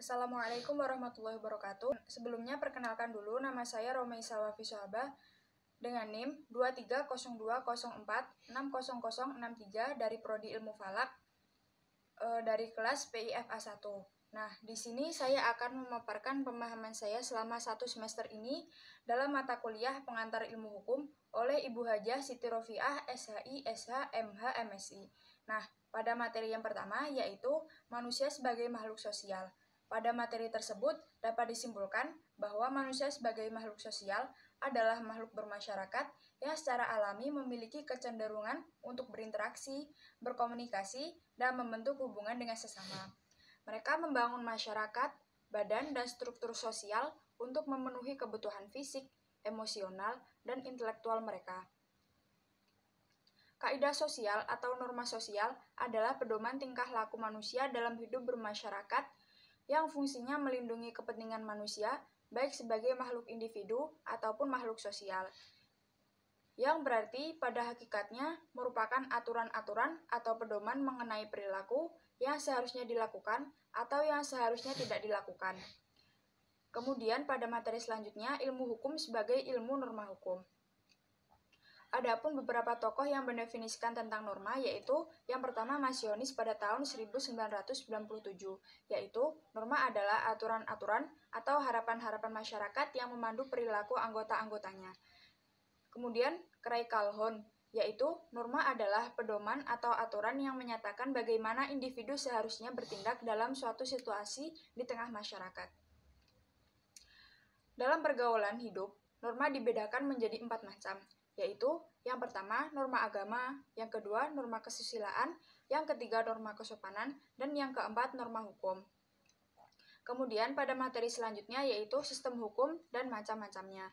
Assalamualaikum warahmatullahi wabarakatuh. Sebelumnya perkenalkan dulu, nama saya Romeisa Wafi Sohabah dengan NIM 230204600063 dari Prodi Ilmu Falak dari kelas PIFA 1. Nah, di sini saya akan memaparkan pemahaman saya selama 1 semester ini dalam mata kuliah pengantar ilmu hukum oleh Ibu Hajah Siti Rofiah, SHI, SH, MH, MSI. Nah, pada materi yang pertama yaitu manusia sebagai makhluk sosial. Pada materi tersebut dapat disimpulkan bahwa manusia sebagai makhluk sosial adalah makhluk bermasyarakat yang secara alami memiliki kecenderungan untuk berinteraksi, berkomunikasi, dan membentuk hubungan dengan sesama. Mereka membangun masyarakat, badan, dan struktur sosial untuk memenuhi kebutuhan fisik, emosional, dan intelektual mereka. Kaidah sosial atau norma sosial adalah pedoman tingkah laku manusia dalam hidup bermasyarakat yang fungsinya melindungi kepentingan manusia, baik sebagai makhluk individu ataupun makhluk sosial. Yang berarti pada hakikatnya merupakan aturan-aturan atau pedoman mengenai perilaku yang seharusnya dilakukan atau yang seharusnya tidak dilakukan. Kemudian pada materi selanjutnya, ilmu hukum sebagai ilmu norma hukum. Adapun beberapa tokoh yang mendefinisikan tentang norma, yaitu yang pertama Masionis pada tahun 1997, yaitu norma adalah aturan-aturan atau harapan-harapan masyarakat yang memandu perilaku anggota-anggotanya. Kemudian Craig Calhoun, yaitu norma adalah pedoman atau aturan yang menyatakan bagaimana individu seharusnya bertindak dalam suatu situasi di tengah masyarakat. Dalam pergaulan hidup, norma dibedakan menjadi 4 macam, yaitu yang pertama norma agama, yang kedua norma kesusilaan, yang ketiga norma kesopanan, dan yang keempat norma hukum. Kemudian pada materi selanjutnya yaitu sistem hukum dan macam-macamnya.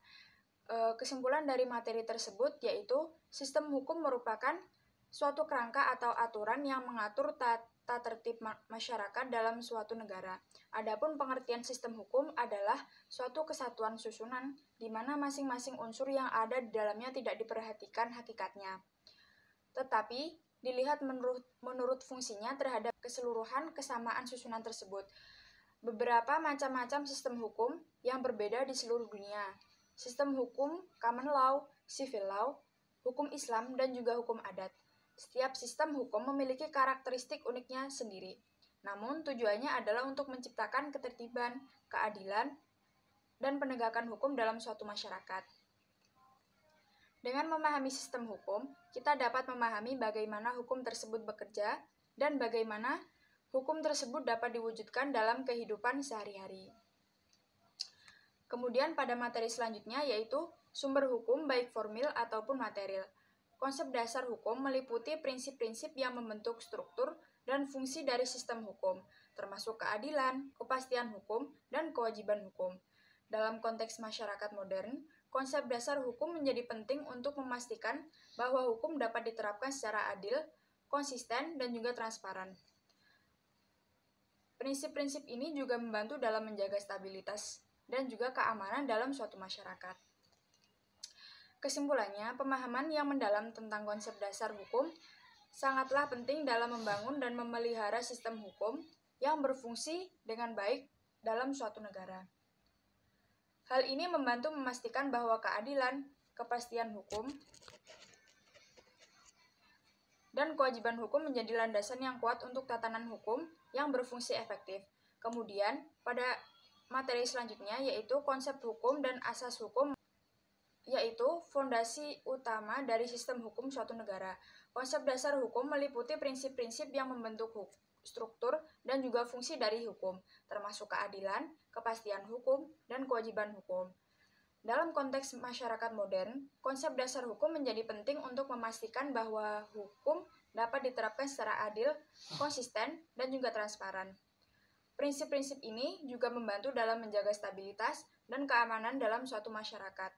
Kesimpulan dari materi tersebut yaitu sistem hukum merupakan suatu kerangka atau aturan yang mengatur tata tertib masyarakat dalam suatu negara. Adapun pengertian sistem hukum adalah suatu kesatuan susunan di mana masing-masing unsur yang ada di dalamnya tidak diperhatikan hakikatnya, tetapi dilihat menurut fungsinya terhadap keseluruhan kesamaan susunan tersebut. Beberapa macam-macam sistem hukum yang berbeda di seluruh dunia. Sistem hukum common law, civil law, hukum Islam, dan juga hukum adat. Setiap sistem hukum memiliki karakteristik uniknya sendiri. Namun tujuannya adalah untuk menciptakan ketertiban, keadilan, dan penegakan hukum dalam suatu masyarakat. Dengan memahami sistem hukum, kita dapat memahami bagaimana hukum tersebut bekerja dan bagaimana hukum tersebut dapat diwujudkan dalam kehidupan sehari-hari. Kemudian pada materi selanjutnya yaitu sumber hukum baik formil ataupun material. Konsep dasar hukum meliputi prinsip-prinsip yang membentuk struktur dan fungsi dari sistem hukum, termasuk keadilan, kepastian hukum, dan kewajiban hukum. Dalam konteks masyarakat modern, konsep dasar hukum menjadi penting untuk memastikan bahwa hukum dapat diterapkan secara adil, konsisten, dan juga transparan. Prinsip-prinsip ini juga membantu dalam menjaga stabilitas dan juga keamanan dalam suatu masyarakat. Kesimpulannya, pemahaman yang mendalam tentang konsep dasar hukum sangatlah penting dalam membangun dan memelihara sistem hukum yang berfungsi dengan baik dalam suatu negara. Hal ini membantu memastikan bahwa keadilan, kepastian hukum, dan kewajiban hukum menjadi landasan yang kuat untuk tatanan hukum yang berfungsi efektif. Kemudian, pada materi selanjutnya yaitu konsep hukum dan asas hukum, yaitu fondasi utama dari sistem hukum suatu negara. Konsep dasar hukum meliputi prinsip-prinsip yang membentuk struktur dan juga fungsi dari hukum, termasuk keadilan, kepastian hukum, dan kewajiban hukum. Dalam konteks masyarakat modern, konsep dasar hukum menjadi penting untuk memastikan bahwa hukum dapat diterapkan secara adil, konsisten, dan juga transparan. Prinsip-prinsip ini juga membantu dalam menjaga stabilitas dan keamanan dalam suatu masyarakat.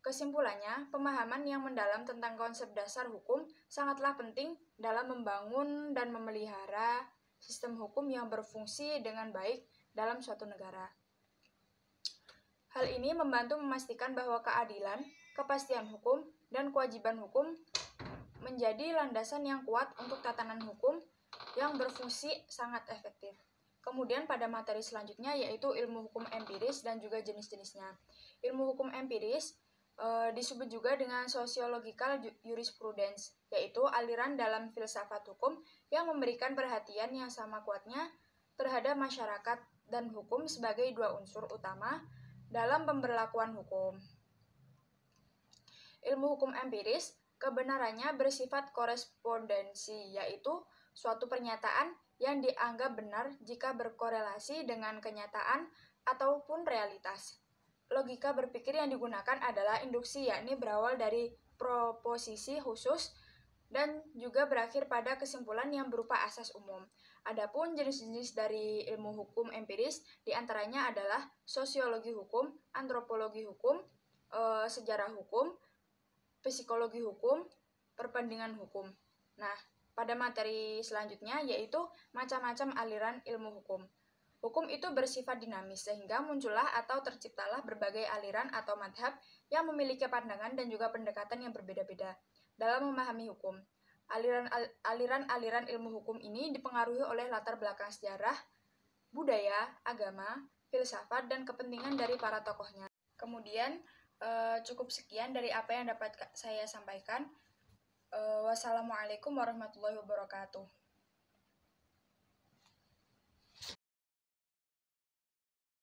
Kesimpulannya, pemahaman yang mendalam tentang konsep dasar hukum sangatlah penting dalam membangun dan memelihara sistem hukum yang berfungsi dengan baik dalam suatu negara. Hal ini membantu memastikan bahwa keadilan, kepastian hukum, dan kewajiban hukum menjadi landasan yang kuat untuk tatanan hukum yang berfungsi sangat efektif. Kemudian pada materi selanjutnya yaitu ilmu hukum empiris dan juga jenis-jenisnya. Ilmu hukum empiris disebut juga dengan sociological jurisprudence, yaitu aliran dalam filsafat hukum yang memberikan perhatian yang sama kuatnya terhadap masyarakat dan hukum sebagai dua unsur utama dalam pemberlakuan hukum. Ilmu hukum empiris kebenarannya bersifat korespondensi, yaitu suatu pernyataan yang dianggap benar jika berkorelasi dengan kenyataan ataupun realitas. Logika berpikir yang digunakan adalah induksi, yakni berawal dari proposisi khusus dan juga berakhir pada kesimpulan yang berupa asas umum. Adapun jenis-jenis dari ilmu hukum empiris diantaranya adalah sosiologi hukum, antropologi hukum, sejarah hukum, psikologi hukum, perbandingan hukum. Nah, pada materi selanjutnya yaitu macam-macam aliran ilmu hukum. Hukum itu bersifat dinamis sehingga muncullah atau terciptalah berbagai aliran atau madhab yang memiliki pandangan dan juga pendekatan yang berbeda-beda dalam memahami hukum. Aliran-aliran ilmu hukum ini dipengaruhi oleh latar belakang sejarah, budaya, agama, filsafat, dan kepentingan dari para tokohnya. Kemudian, cukup sekian dari apa yang dapat saya sampaikan. Wassalamualaikum warahmatullahi wabarakatuh.